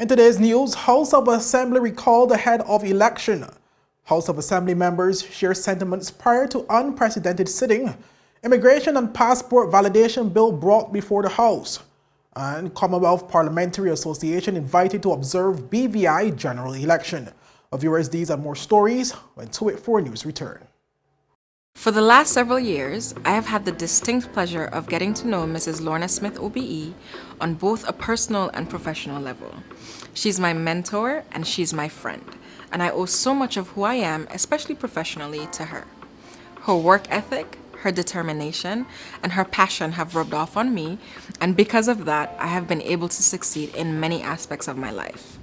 today's news, House of Assembly recalled ahead of election. House of Assembly members share sentiments prior to unprecedented sitting. Immigration and passport validation bill brought before the House. And Commonwealth Parliamentary Association invited to observe BVI general election. Viewers, these and more stories when 284 News return. For the last several years, I have had the distinct pleasure of getting to know Mrs. Lorna Smith OBE on both a personal and professional level. She's my mentor and she's my friend, and I owe so much of who I am, especially professionally, to her. Her work ethic, her determination, and her passion have rubbed off on me, and because of that, I have been able to succeed in many aspects of my life.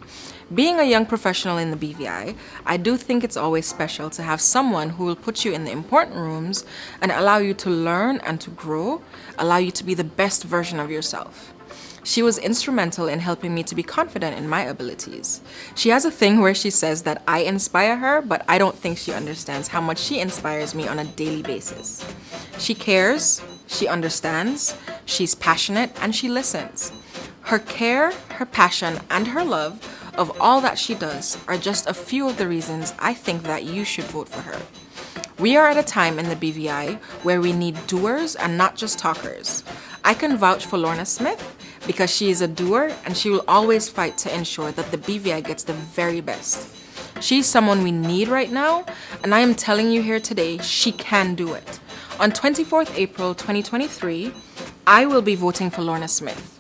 Being a young professional in the BVI, I do think it's always special to have someone who will put you in the important rooms and allow you to learn and to grow, allow you to be the best version of yourself. She was instrumental in helping me to be confident in my abilities. She has a thing where she says that I inspire her, but I don't think she understands how much she inspires me on a daily basis. She cares, she understands, she's passionate, and she listens. Her care, her passion, and her love of all that she does are just a few of the reasons I think that you should vote for her. We are at a time in the BVI where we need doers and not just talkers. I can vouch for Lorna Smith because she is a doer and she will always fight to ensure that the BVI gets the very best. She's someone we need right now, and I am telling you here today, she can do it. On 24th April 2023, I will be voting for Lorna Smith.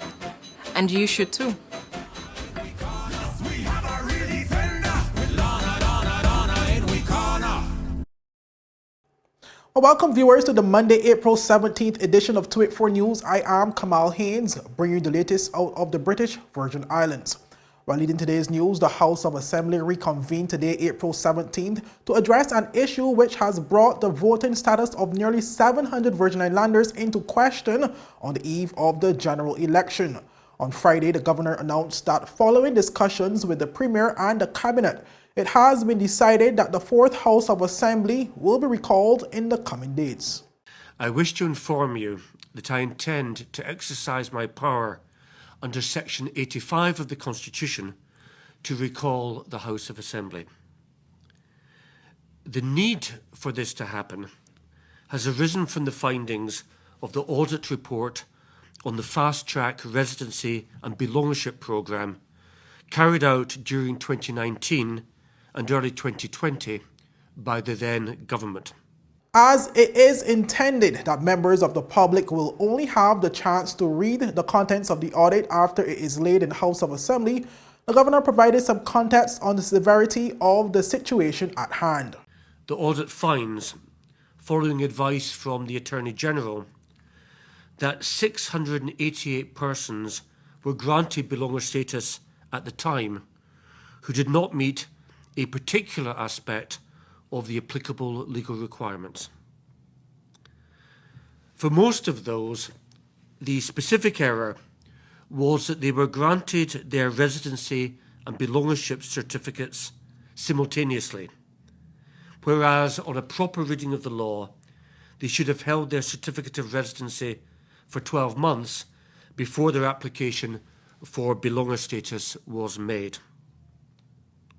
And you should too. Well, welcome viewers to the Monday, April 17th edition of 284 News. I am Kamal Haynes, bringing you the latest out of the British Virgin Islands. While leading today's news, the House of Assembly reconvened today, April 17th, to address an issue which has brought the voting status of nearly 700 Virgin Islanders into question on the eve of the general election. On Friday, the governor announced that following discussions with the Premier and the Cabinet, it has been decided that the 4th House of Assembly will be recalled in the coming days. I wish to inform you that I intend to exercise my power under Section 85 of the Constitution to recall the House of Assembly. The need for this to happen has arisen from the findings of the audit report on the fast-track residency and belongership programme carried out during 2019 and early 2020 by the then government. As it is intended that members of the public will only have the chance to read the contents of the audit after it is laid in the House of Assembly, the governor provided some context on the severity of the situation at hand. The audit finds, following advice from the Attorney General, that 688 persons were granted belonger status at the time who did not meet a particular aspect of the applicable legal requirements. For most of those, the specific error was that they were granted their residency and belongership certificates simultaneously, whereas on a proper reading of the law, they should have held their certificate of residency for 12 months before their application for belonger status was made.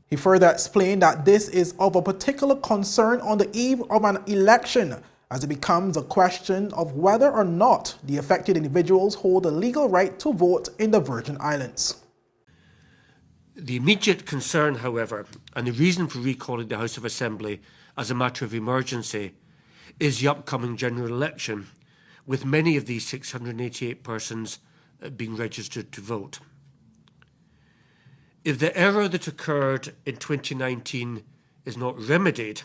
He further explained that this is of a particular concern on the eve of an election, as it becomes a question of whether or not the affected individuals hold a legal right to vote in the Virgin Islands. The immediate concern, however, and the reason for recalling the House of Assembly as a matter of emergency is the upcoming general election, with many of these 688 persons being registered to vote. If the error that occurred in 2019 is not remedied,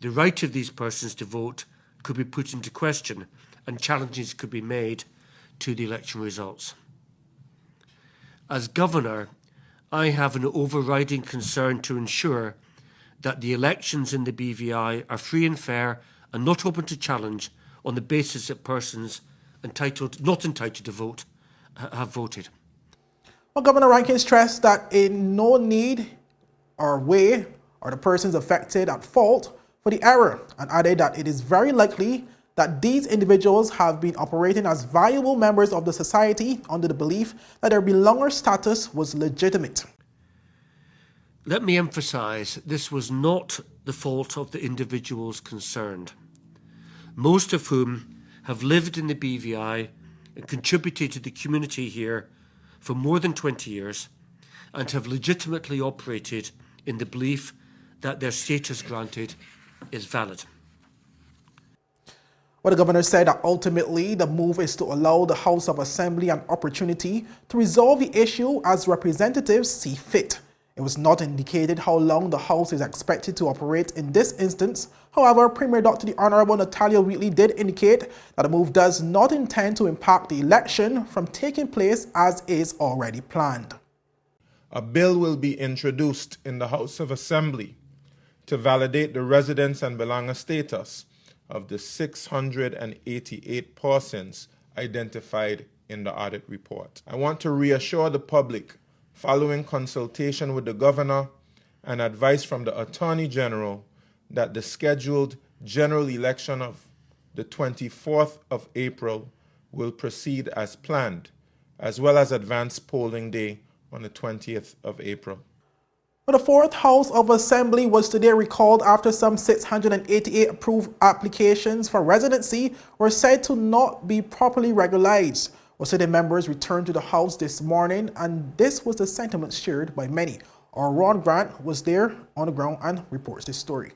the right of these persons to vote could be put into question and challenges could be made to the election results. As Governor, I have an overriding concern to ensure that the elections in the BVI are free and fair and not open to challenge on the basis that persons not entitled to vote have voted. Well, Governor Rankin stressed that in no need or way are the persons affected at fault for the error, and added that it is very likely that these individuals have been operating as valuable members of the society under the belief that their belonger status was legitimate. Let me emphasise this was not the fault of the individuals concerned, most of whom have lived in the BVI and contributed to the community here for more than 20 years and have legitimately operated in the belief that their status granted is valid. Well, the governor said that ultimately the move is to allow the House of Assembly an opportunity to resolve the issue as representatives see fit. It was not indicated how long the House is expected to operate in this instance. However, Premier Dr. the Honorable Natalia Wheatley did indicate that the move does not intend to impact the election from taking place as is already planned. A bill will be introduced in the House of Assembly to validate the residence and belanger status of the 688 persons identified in the audit report. I want to reassure the public, following consultation with the governor and advice from the Attorney General, that the scheduled general election of the 24th of April will proceed as planned, as well as advanced polling day on the 20th of April. The fourth House of Assembly was today recalled after some 688 approved applications for residency were said to not be properly regularized. City members returned to the House this morning, and this was the sentiment shared by many. Our Ron Grant was there on the ground and reports this story.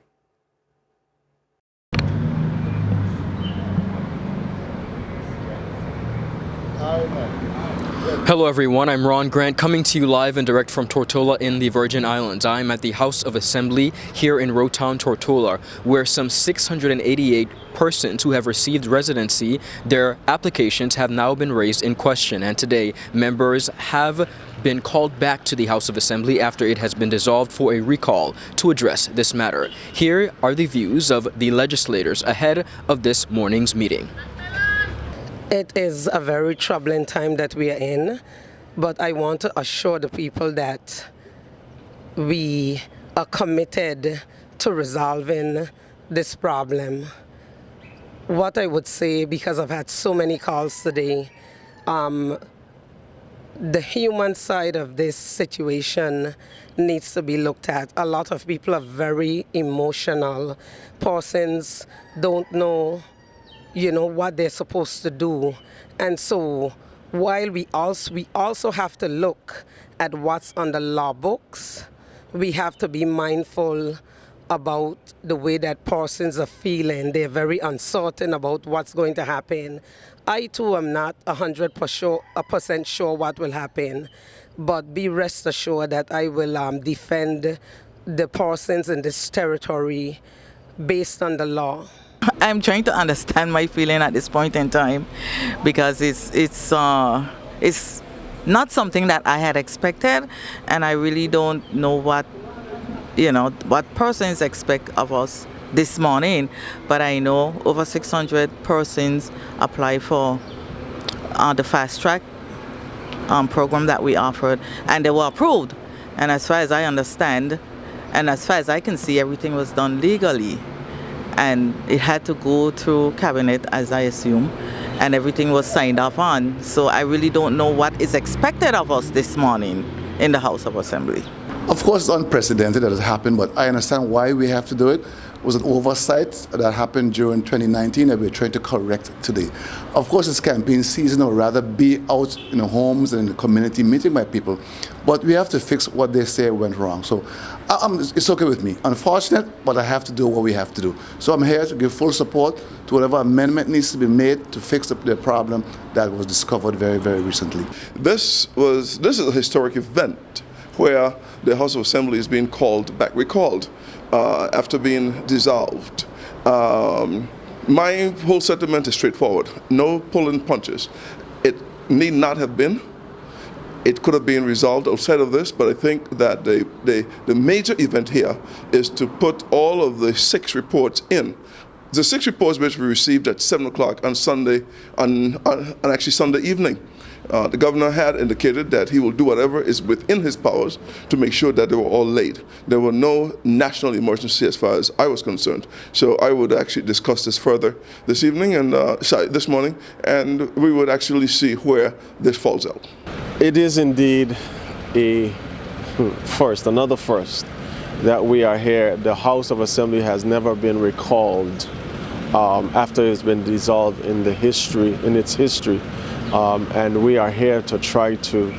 Hello everyone, I'm Ron Grant coming to you live and direct from Tortola in the Virgin Islands. I'm at the House of Assembly here in Rotown, Tortola, where some 688 persons who have received residency, their applications have now been raised in question, and today members have been called back to the House of Assembly after it has been dissolved for a recall to address this matter. Here are the views of the legislators ahead of this morning's meeting. It is a very troubling time that we are in, but I want to assure the people that we are committed to resolving this problem. What I would say, because I've had so many calls today, the human side of this situation needs to be looked at. A lot of people are very emotional. Persons don't know what they're supposed to do. And so while we also have to look at what's on the law books, we have to be mindful about the way that persons are feeling. They're very uncertain about what's going to happen. I too am not 100% sure what will happen, but be rest assured that I will defend the persons in this territory based on the law. I'm trying to understand my feeling at this point in time, because it's not something that I had expected, and I really don't know what persons expect of us this morning. But I know over 600 persons apply for the fast track program that we offered, and they were approved. And as far as I understand, and as far as I can see, everything was done legally. And it had to go through cabinet, as I assume, and everything was signed off on. So I really don't know what is expected of us this morning in the House of Assembly. Of course, it's unprecedented that it happened, but I understand why we have to do it. It was an oversight that happened during 2019 that we're trying to correct today. Of course, it's campaign season, or rather be out in the homes and in the community meeting my people, but we have to fix what they say went wrong. So it's okay with me. Unfortunate, but I have to do what we have to do. So I'm here to give full support to whatever amendment needs to be made to fix the problem that was discovered very, very recently. This is a historic event where the House of Assembly is being recalled after being dissolved. My whole sentiment is straightforward. No pulling punches. It need not have been. It could have been resolved outside of this, but I think that the major event here is to put all of the 6 reports in. The 6 reports which we received at 7 o'clock on Sunday, on actually Sunday evening. The governor had indicated that he will do whatever is within his powers to make sure that they were all laid. There were no national emergency as far as I was concerned. So I would actually discuss this further this evening and this morning, and we would actually see where this falls out. It is indeed a another first, that we are here. The House of Assembly has never been recalled after it's been dissolved in its history. And we are here to try to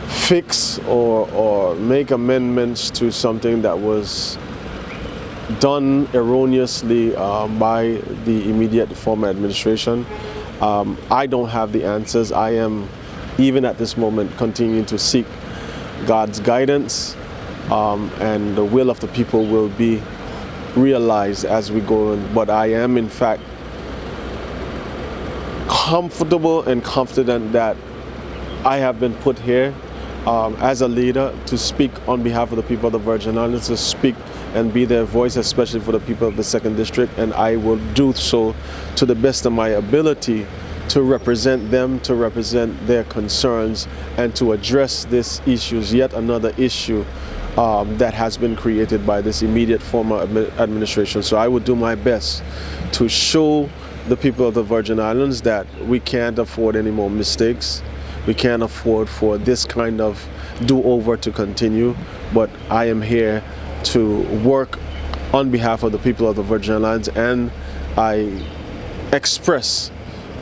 fix or make amendments to something that was done erroneously by the immediate former administration. I don't have the answers. I am, even at this moment, continuing to seek God's guidance, and the will of the people will be realized as we go on. But I am, in fact, comfortable and confident that I have been put here as a leader to speak on behalf of the people of the Virgin Islands, to speak and be their voice, especially for the people of the 2nd District, and I will do so to the best of my ability to represent them, to represent their concerns, and to address this issue, yet another issue that has been created by this immediate former administration. So I will do my best to show the people of the Virgin Islands that we can't afford any more mistakes. We can't afford for this kind of do-over to continue, but I am here to work on behalf of the people of the Virgin Islands, and I express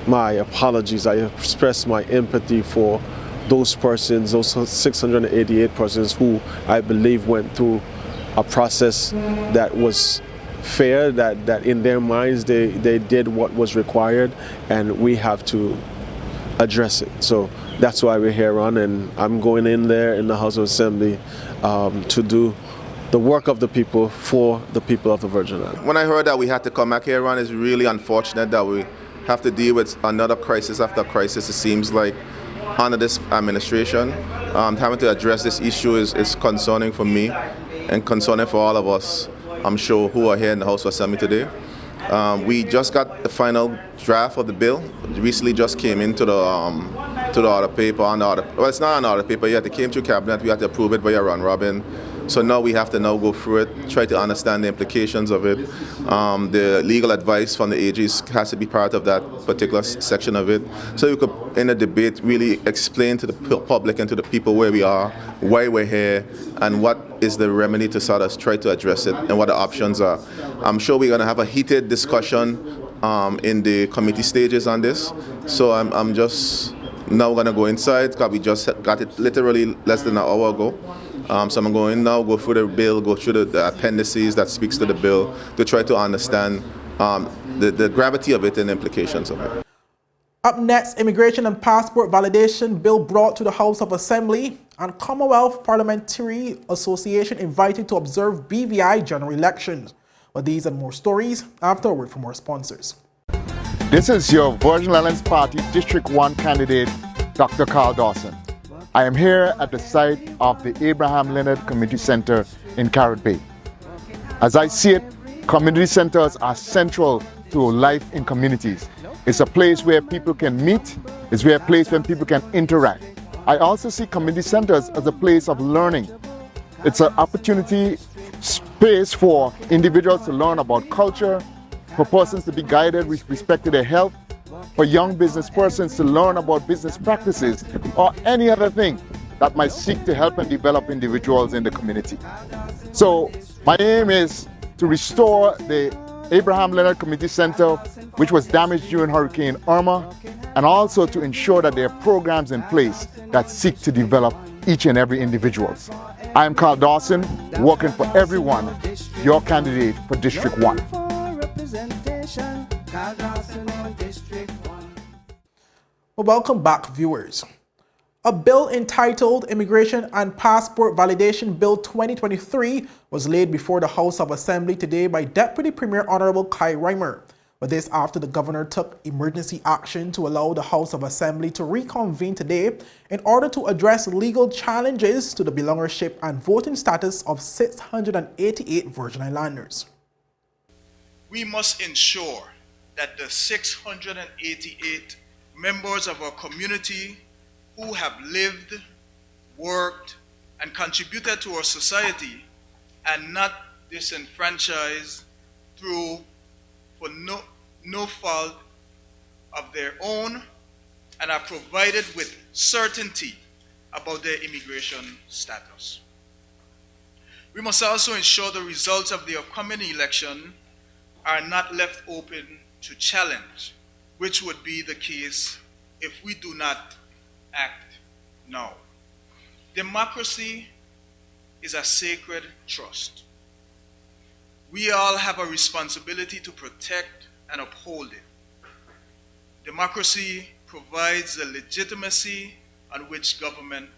my apologies, I express my empathy for those persons, those 688 persons who I believe went through a process that was fair, that in their minds they did what was required, and we have to address it. So that's why we're here on, and I'm going in there in the House of Assembly to do the work of the people for the people of the Virgin Islands. When I heard that we had to come back here, Ron, it's really unfortunate that we have to deal with another crisis after crisis, it seems like, under this administration. Having to address this issue is concerning for me and concerning for all of us, I'm sure, who are here in the House of Assembly today. We just got the final draft of the bill. It recently just came into the order paper. Well, it's not an order paper yet. It came through cabinet. We had to approve it via round robin. So now we have to go through it, try to understand the implications of it. The legal advice from the AGs has to be part of that particular section of it. So we could, in a debate, really explain to the public and to the people where we are, why we're here, and what is the remedy to sort of try to address it, and what the options are. I'm sure we're going to have a heated discussion in the committee stages on this. So I'm just now going to go inside, because we just got it literally less than an hour ago. So I'm going now, go through the bill, go through the appendices that speaks to the bill to try to understand the gravity of it and the implications of it. Up next, Immigration and Passport Validation Bill brought to the House of Assembly, and Commonwealth Parliamentary Association invited to observe BVI general elections. But these and more stories after a word from our sponsors. This is your Virgin Islands Party District 1 candidate, Dr. Carl Dawson. I am here at the site of the Abraham Leonard Community Center in Carrot Bay. As I see it, community centers are central to life in communities. It's a place where people can meet. It's a place where people can interact. I also see community centers as a place of learning. It's an opportunity space for individuals to learn about culture, for persons to be guided with respect to their health, for young business persons to learn about business practices or any other thing that might seek to help and develop individuals in the community. So my aim is to restore the Abraham Leonard Community Center, which was damaged during Hurricane Irma, and also to ensure that there are programs in place that seek to develop each and every individual. I am Carl Dawson, working for everyone, your candidate for District 1. Well, welcome back, viewers. A bill entitled Immigration and Passport Validation Bill 2023 was laid before the House of Assembly today by Deputy Premier Honorable Kai Reimer. But this after the governor took emergency action to allow the House of Assembly to reconvene today in order to address legal challenges to the belongership and voting status of 688 Virgin Islanders. We must ensure that the 688 members of our community who have lived, worked, and contributed to our society and not disenfranchised through for no fault of their own, and are provided with certainty about their immigration status. We must also ensure the results of the upcoming election are not left open to challenge, which would be the case if we do not act now. Democracy is a sacred trust. We all have a responsibility to protect and uphold it. Democracy provides the legitimacy on which government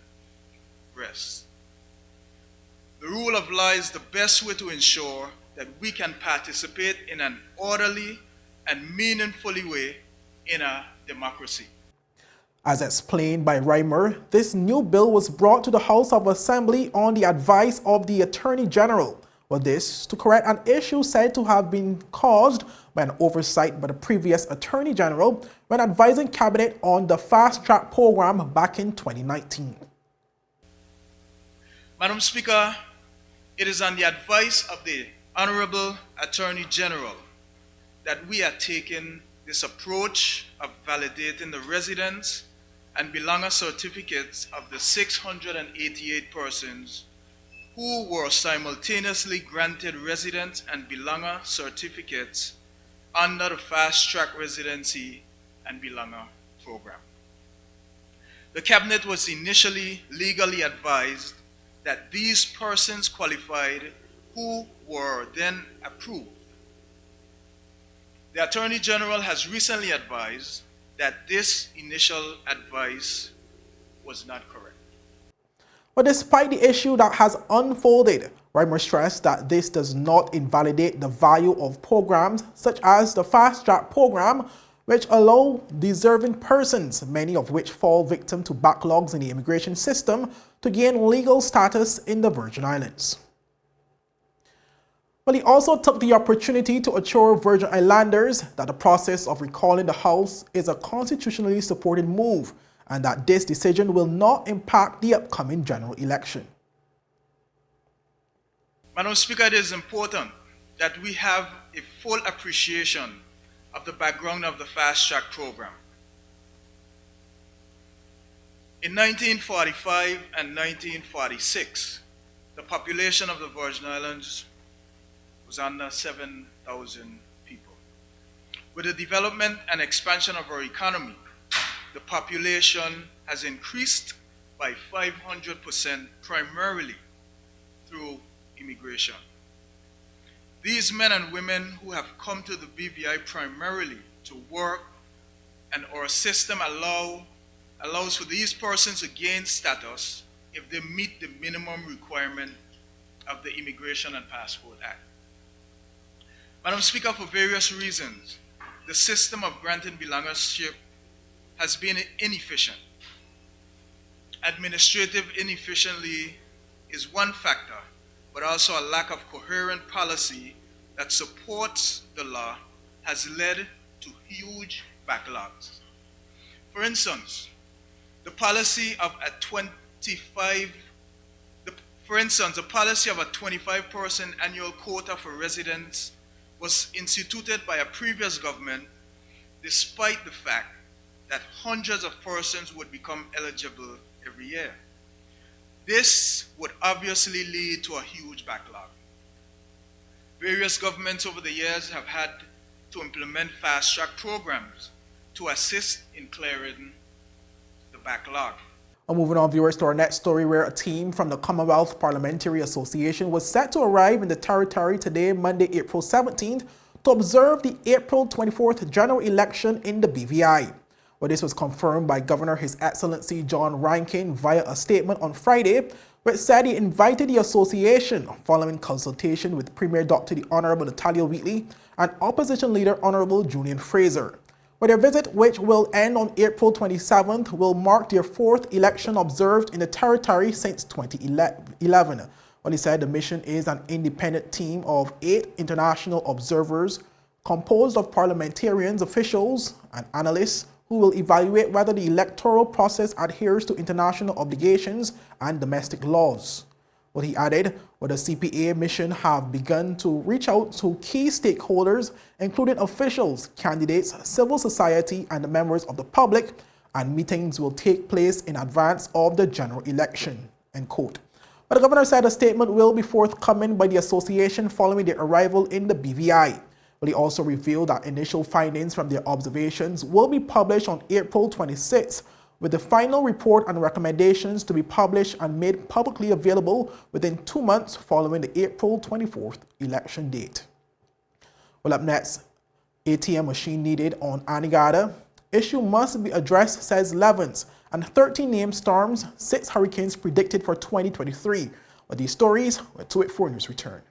rests. The rule of law is the best way to ensure that we can participate in an orderly and meaningfully way in a democracy. As explained by Reimer, this new bill was brought to the House of Assembly on the advice of the Attorney General, with this to correct an issue said to have been caused by an oversight by the previous Attorney General when advising Cabinet on the Fast Track program back in 2019. Madam Speaker, it is on the advice of the Honorable Attorney General that we are taking this approach of validating the residence and belanger certificates of the 688 persons who were simultaneously granted residence and belanger certificates under the Fast Track Residency and Belanger program. The Cabinet was initially legally advised that these persons qualified who were then approved. The Attorney General has recently advised that this initial advice was not correct. But despite the issue that has unfolded, Reimer stressed that this does not invalidate the value of programs such as the Fast Track program, which allow deserving persons, many of which fall victim to backlogs in the immigration system, to gain legal status in the Virgin Islands. But he also took the opportunity to assure Virgin Islanders that the process of recalling the House is a constitutionally supported move and that this decision will not impact the upcoming general election. Madam Speaker, it is important that we have a full appreciation of the background of the Fast Track program. In 1945 and 1946, the population of the Virgin Islands was under 7,000 people. With the development and expansion of our economy, the population has increased by 500% primarily through immigration. These men and women who have come to the BVI primarily to work, and our system allows for these persons to gain status if they meet the minimum requirement of the Immigration and Passport Act. Madam Speaker, for various reasons, the system of granting belangership has been inefficient. Administrative inefficiency is one factor, but also a lack of coherent policy that supports the law has led to huge backlogs. For instance, the policy of a 25% annual quota for residents was instituted by a previous government despite the fact that hundreds of persons would become eligible every year. This would obviously lead to a huge backlog. Various governments over the years have had to implement fast-track programs to assist in clearing the backlog. Moving on, viewers, to our next story, where a team from the Commonwealth Parliamentary Association was set to arrive in the territory today, Monday, April 17th, to observe the April 24th general election in the BVI. Well, this was confirmed by Governor His Excellency John Rankin via a statement on Friday, which said he invited the association following consultation with Premier Dr. the Honorable Natalia Wheatley and Opposition Leader Honorable Julian Fraser. Well, their visit, which will end on April 27th, will mark their fourth election observed in the territory since 2011. Well, he said the mission is an independent team of 8 international observers composed of parliamentarians, officials, and analysts who will evaluate whether the electoral process adheres to international obligations and domestic laws. What he added, the CPA mission have begun to reach out to key stakeholders, including officials, candidates, civil society, and the members of the public, and meetings will take place in advance of the general election, end quote. But the governor said a statement will be forthcoming by the association following their arrival in the BVI. But he also revealed that initial findings from their observations will be published on April 26, with the final report and recommendations to be published and made publicly available within 2 months following the April 24th election date. Well, up next, ATM machine needed on ANEGADA. Issue must be addressed, says LEVONS, and 13 named storms, 6 hurricanes predicted for 2023. With these stories, when 284 News return.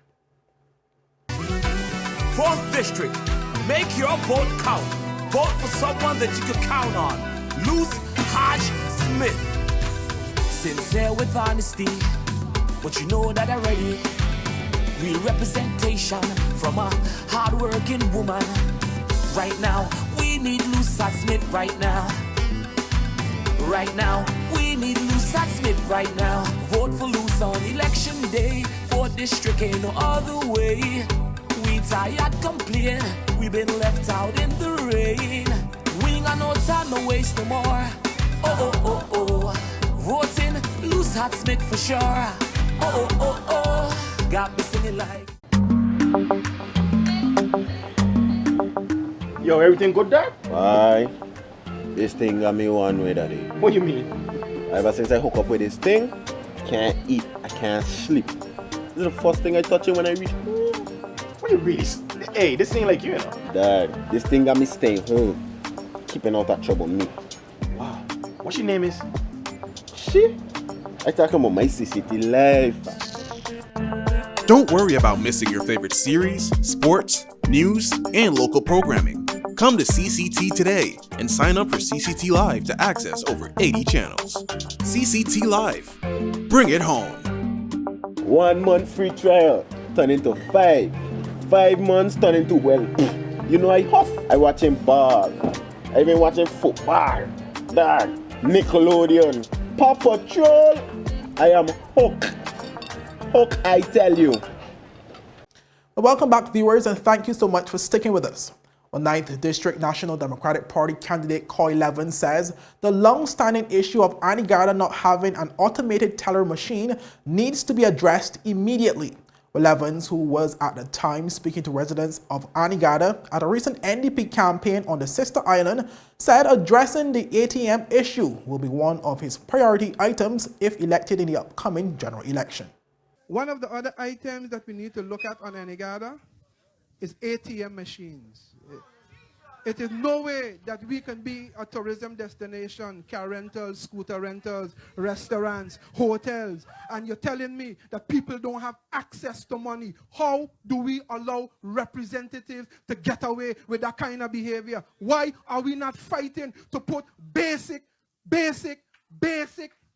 4th District, make your vote count. Vote for someone that you can count on. Luce Hodge Smith. Sincere with honesty, but you know that already. Real representation from a hard-working woman. Right now, we need Luce Hodge Smith right now. Right now, we need Luce Hodge Smith right now. Vote for Luce on election day. 4th District ain't no other way. We tired complain, we been left out in the rain. We ain't got no time, no waste no more. Oh, oh, oh, oh. Voting Luce Hodge Smith for sure. Oh, oh, oh, oh. Got me singing like. Yo, everything good there? Aye. This thing got me one way, daddy. What you mean? Ever since I hook up with this thing, I can't eat, I can't sleep. This is the first thing I touch it when I reach home. What you really? Hey, this ain't like you, know. Dad, this thing got me staying home, keeping out that trouble me. Wow. What your name is? Shit. I talking about my CCT life. Don't worry about missing your favorite series, sports, news, and local programming. Come to CCT today and sign up for CCT Live to access over 80 channels. CCT Live. Bring it home. 1 month free trial turn into 5. 5 months turn into, well, you know I huff. I watching ball. I been watching football. Dad, Nickelodeon, Paw Patrol. I am hooked. Hook, I tell you. Welcome back, viewers, and thank you so much for sticking with us. Well, 9th District National Democratic Party candidate Coy Levens says the long-standing issue of ANEGADA not having an automated teller machine needs to be addressed immediately. Well, Levens, who was at the time speaking to residents of ANEGADA at a recent NDP campaign on the sister island, said addressing the ATM issue will be one of his priority items if elected in the upcoming general election. One of the other items that we need to look at on ANEGADA is ATM machines. It is no way that we can be a tourism destination, car rentals, scooter rentals, restaurants, hotels, and you're telling me that people don't have access to money. How do we allow representatives to get away with that kind of behavior? Why are we not fighting to put basic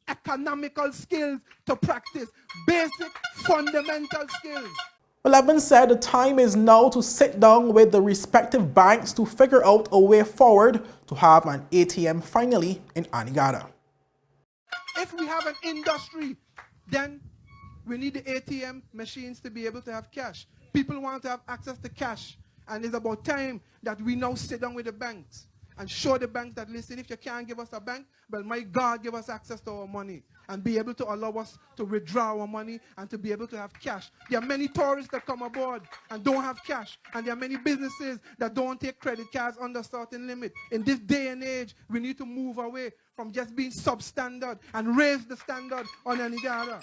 economical skills to practice? Basic fundamental skills. Levens said the time is now to sit down with the respective banks to figure out a way forward to have an ATM finally in ANEGADA. If we have an industry, then we need the ATM machines to be able to have cash. People want to have access to cash, and it's about time that we now sit down with the banks and show the banks that, listen, if you can't give us a bank, well, my God, give us access to our money and be able to allow us to withdraw our money and to be able to have cash. There are many tourists that come aboard and don't have cash, and there are many businesses that don't take credit cards under a certain limit. In this day and age, we need to move away from just being substandard and raise the standard on ANEGADA.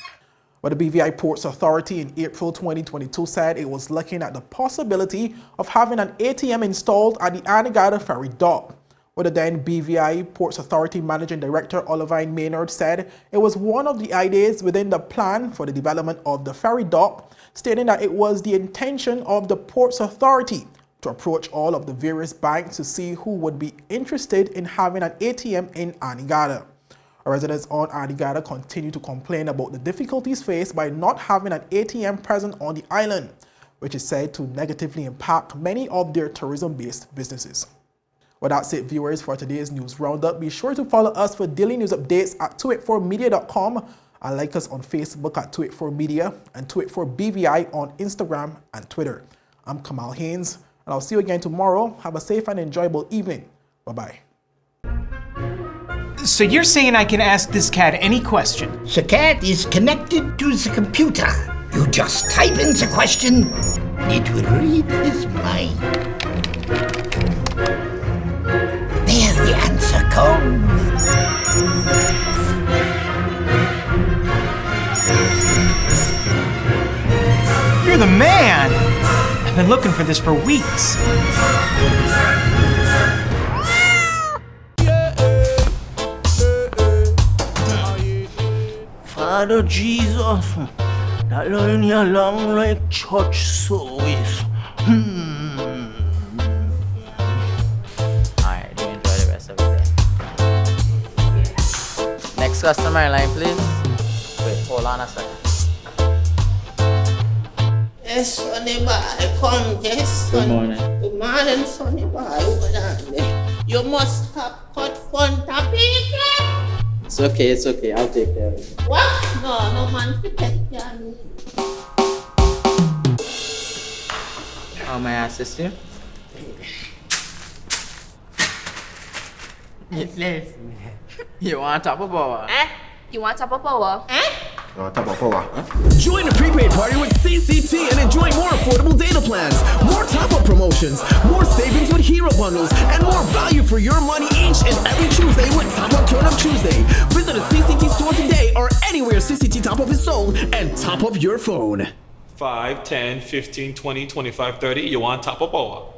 But the BVI Ports Authority in April 2022 said it was looking at the possibility of having an ATM installed at the ANEGADA ferry dock. But the then BVI Ports Authority Managing Director Olivine Maynard said it was one of the ideas within the plan for the development of the ferry dock, stating that it was the intention of the Ports Authority to approach all of the various banks to see who would be interested in having an ATM in ANEGADA. Residents on ANEGADA continue to complain about the difficulties faced by not having an ATM present on the island, which is said to negatively impact many of their tourism-based businesses. Well, that's it, viewers, for today's news roundup. Be sure to follow us for daily news updates at 284media.com and like us on Facebook at 284media and 284BVI on Instagram and Twitter. I'm Kamal Haynes, and I'll see you again tomorrow. Have a safe and enjoyable evening. Bye-bye. So you're saying I can ask this cat any question? The cat is connected to the computer. You just type in the question, it will read his mind. There the answer comes. You're the man! I've been looking for this for weeks. Father Jesus, that line here long like church service. Alright, do enjoy the rest of the day. Next customer line, please. Wait, hold on a second. Yes, Sonny boy, come, yes, Sonny. Good morning. Good morning, Sonny boy. Hold on. You must have cut front of people. It's okay, I'll take care of it. What? No man to take care of me. How may I assist you? Yes. You want top of power? You want top of power? Join the prepaid party with CCT and enjoy more affordable data plans, more top-up promotions, more savings with hero bundles, and more value for your money each and every Tuesday with Top Up Turn Up Tuesday. Visit a CCT store today or anywhere CCT Top Up is sold and top up your phone. 5, 10, 15, 20, 25, 30. You want top of power?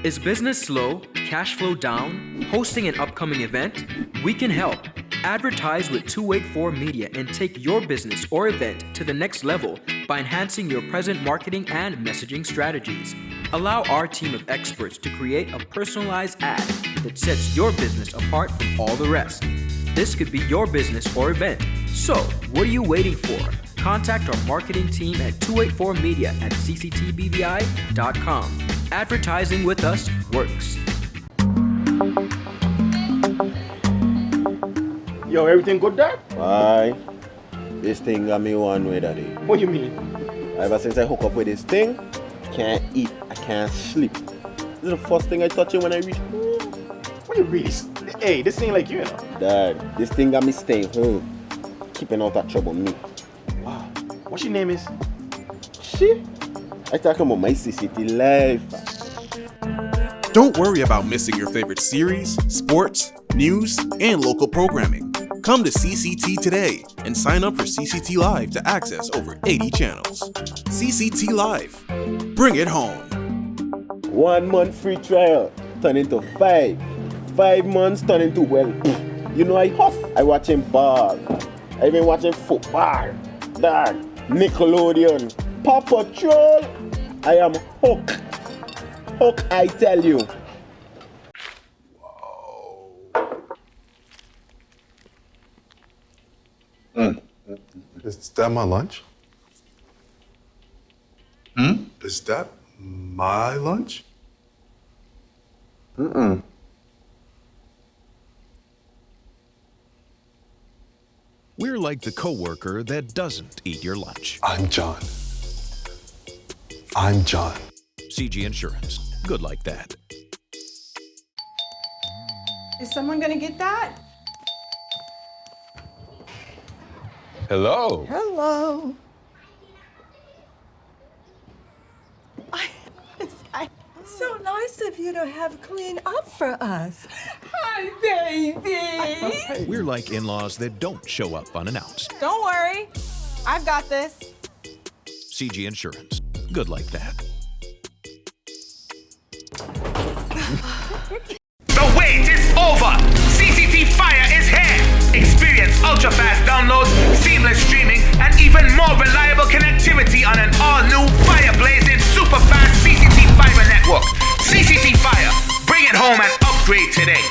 Is business slow? Cash flow down? Hosting an upcoming event? We can help. Advertise with 284 Media and take your business or event to the next level by enhancing your present marketing and messaging strategies. Allow our team of experts to create a personalized ad that sets your business apart from all the rest. This could be your business or event. So, what are you waiting for? Contact our marketing team at 284media@cctbvi.com. Advertising with us works. Yo, everything good, Dad? Aye. This thing got me one way that day. What you mean? Ever since I hook up with this thing, I can't eat, I can't sleep. This is the first thing I touch it when I reach home. What you really? Hey, this ain't like you know. Dad, this thing got me staying home, keeping out that trouble me. Wow. What your name is? She? I talking about my CCT life. Don't worry about missing your favorite series, sports, news, and local programming. Come to CCT today and sign up for CCT Live to access over 80 channels. CCT Live. Bring it home. 1 month free trial turn into 5. 5 months turn into, well, you know I huff. I watching ball. I been watching football. Dad, Nickelodeon, Paw Patrol. I am hooked. Hook, I tell you. Is that my lunch? Is that my lunch? We're like the coworker that doesn't eat your lunch. I'm John. I'm John. CG Insurance. Good like that. Is someone gonna get that? Hello. Hello. So nice of you to have cleaned up for us. Hi, baby. We're like in-laws that don't show up unannounced. Don't worry. I've got this. CG Insurance. Good like that. The wait is over! CCT Fire is here! Experience ultra-fast downloads, seamless streaming, and even more reliable connectivity on an all-new fire-blazing super-fast CCT Fiber network. CCT Fire, bring it home and upgrade today.